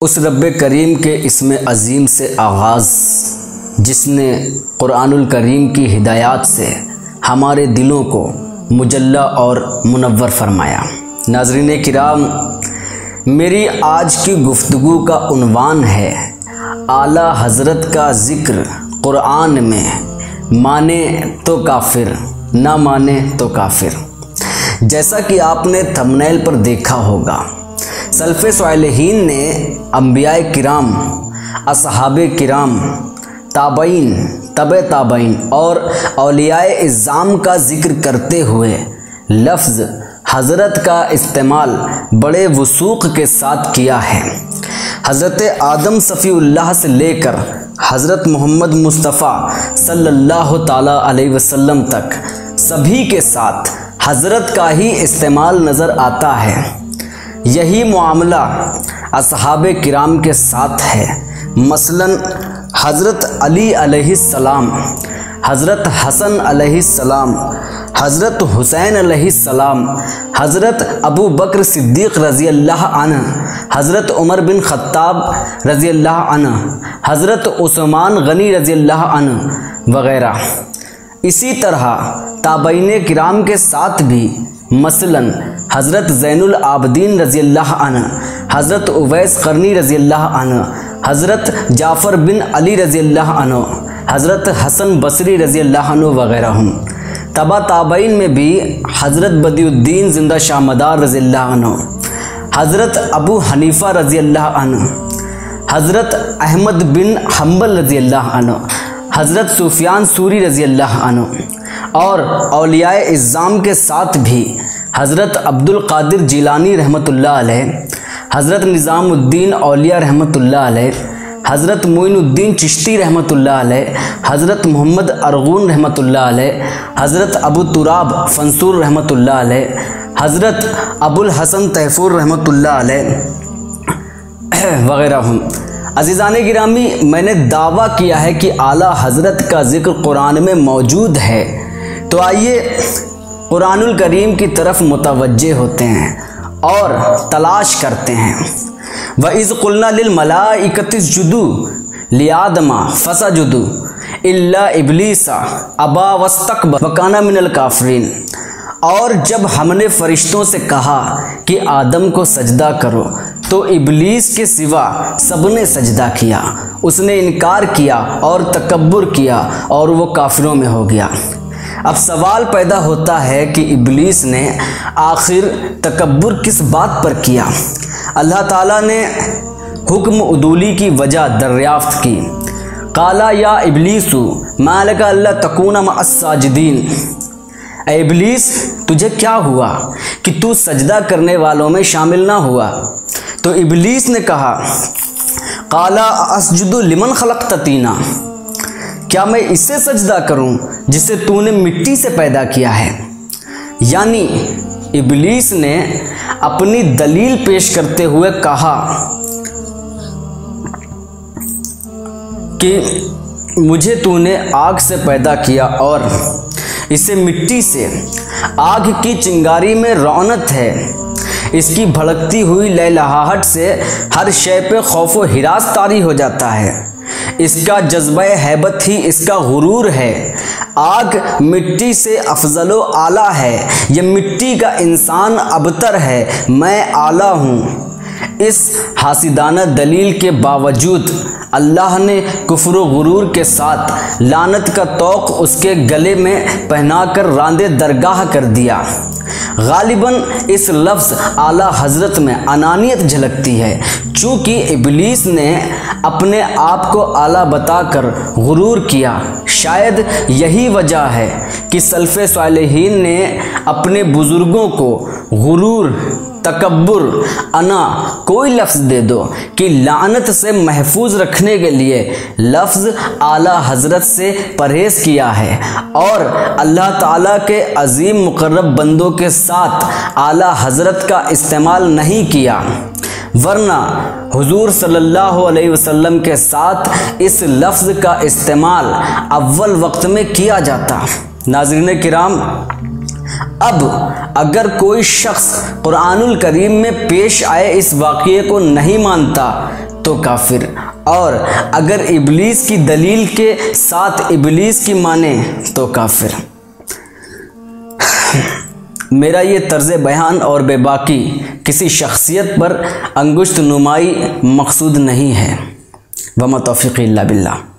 उस रब्बे करीम के इसमें अज़ीम से आगाज़ जिसने कुरानुल करीम की हिदायत से हमारे दिलों को मुजल्ला और मुनव्वर फरमाया। नाज़रीन किराम, मेरी आज की गुफ्तगू का उन्वान है आला हज़रत का ज़िक्र कुरान में, माने तो काफिर ना माने तो काफिर। जैसा कि आपने थंबनेल पर देखा होगा, सल्फ़े सालिहीन ने अंबियाए किराम, असहाबे किराम, ताबईन, तबे ताबईन और औलियाए इज़्ज़ाम का ज़िक्र करते हुए लफ्ज़ हज़रत का इस्तेमाल बड़े वसूक़ के साथ किया है। हज़रत आदम सफ़ीउल्लाह से लेकर हज़रत मोहम्मद मुस्तफ़ा सल्लल्लाहु ताला अलैहि वसल्लम तक सभी के साथ हज़रत का ही इस्तेमाल नज़र आता है। यही मामला असहाबे किराम के साथ है। मसलन हज़रत अली अलैहिस्सलाम, हज़रत हसन अलैहिस्सलाम, हज़रत हुसैन अलैहिस्सलाम, हज़रत अबू बकर सिद्दीक़ रज़ी अल्लाह अन्हु, हज़रत उमर बिन ख़त्ताब रज़ी अल्लाह अन्हु, हज़रत उस्मान गनी रज़ी अल्लाह अन्हु वग़ैरह। इसी तरह ताबईने किराम के साथ भी मसलन हज़रत ज़ैनुल आबदीन रज़ी अल्लाह अन्हु, हज़रत उवैस क़रनी रज़ी अल्लाह अन्हु, हज़रत जाफ़र बिन अली रज़ी अल्लाह अन्हु, हज़रत हसन बसरी रज़ी अल्लाह अन्हु वग़ैरह। तबा ताबईन में भी हज़रत बदियुद्दीन ज़िंदा शाहमदार रज़ी अल्लाह अन्हु, हज़रत अबू हनीफ़ा रज़ी अल्लाह अन्हु, हज़रत अहमद बिन हम्बल रज़ी अल्लाह अन्हु, हज़रत सुफियान सूरी रज़ी अल्लाह अन्हु और औलियाए इज़्ज़ाम के साथ भी हज़रत अब्दुल क़ादिर जिलानी रहमतुल्लाह अलैह, हज़रत निज़ामुद्दीन औलिया रहमतुल्लाह अलैह, हज़रत मोइनुद्दीन चिश्ती रहमतुल्लाह अलैह, हज़रत मोहम्मद अरगून रहमतुल्लाह अलैह, हज़रत अबू तुराब फंसूर रहमतुल्लाह अलैह, हज़रत अबुल हसन तहफूर रहमतुल्लाह अलैह वग़ैरह। अज़ीज़ान गिरामी, मैंने दावा किया है कि आला हज़रत का ज़िक्र कुरान में मौजूद है, तो आइए कुरानुल करीम की तरफ मुतवज्जे होते हैं और तलाश करते हैं। व इज़ क़ुल्ना लिल मलाइकति इसजुदू लिआदमा फसजुदू इल्ला इब्लीसा अबा वस्तकबर व काना मिनल काफ़िरीन। और जब हमने फ़रिश्तों से कहा कि आदम को सजदा करो, तो इब्लीस के सिवा सबने सजदा किया, उसने इनकार किया और तकब्बुर किया और वो काफिरों में हो गया। अब सवाल पैदा होता है कि इब्लीस ने आखिर तकब्बुर किस बात पर किया। अल्लाह ताला ने हुक्म उदूली की वजह दरियाफ्त की। काला या इब्लीसु मा लका अल्ला तकूना मअस साजिदीन। ऐ इब्लीस, तुझे क्या हुआ कि तू सजदा करने वालों में शामिल ना हुआ? तो इब्लीस ने कहा, काला असजुदु लिमन खलक़त तीना, क्या मैं इससे सजदा करूं जिसे तूने मिट्टी से पैदा किया है? यानी इब्लीस ने अपनी दलील पेश करते हुए कहा कि मुझे तूने आग से पैदा किया और इसे मिट्टी से। आग की चिंगारी में रौनक है, इसकी भड़कती हुई लहलहाहट से हर शय पे खौफ व हिरास तारी हो जाता है। इसका जज्बा हैबत ही इसका गुरूर है। आग मिट्टी से अफजलो आला है, यह मिट्टी का इंसान अबतर है, मैं आला हूँ। इस हासिदाना दलील के बावजूद अल्लाह ने कुफ्र व गुरूर के साथ लानत का तौक उसके गले में पहनाकर रांदे दरगाह कर दिया। गालिबन इस लफ्ज़ आला हज़रत में अनानियत झलकती है, चूँकि इब्लीस ने अपने आप को आला बताकर गुरूर किया। शायद यही वजह है कि सल्फ़े सालिहीन ने अपने बुज़ुर्गों को गुरूर, तकब्बुर, अना कोई लफ्ज़ दे दो कि लानत से महफूज रखने के लिए लफ्ज़ आला हज़रत से परहेज़ किया है और अल्लाह ताला के अज़ीम मुक़र्रब बंदों के साथ आला हज़रत का इस्तेमाल नहीं किया, वरना हुजूर सल्लल्लाहु अलैहि वसल्लम के साथ इस लफ्ज़ का इस्तेमाल अव्वल वक्त में किया जाता। नाज़रीन किराम, अब अगर कोई शख्स कुरानुल करीम में पेश आए इस वाक़ये को नहीं मानता तो काफिर, और अगर इब्लीस की दलील के साथ इब्लीस की माने तो काफिर। मेरा ये तर्ज़ बयान और बेबाकी किसी शख्सियत पर अंगुश्त नुमाई मकसूद नहीं है। वमा तौफ़ीक़ी इल्ला बिल्लाह।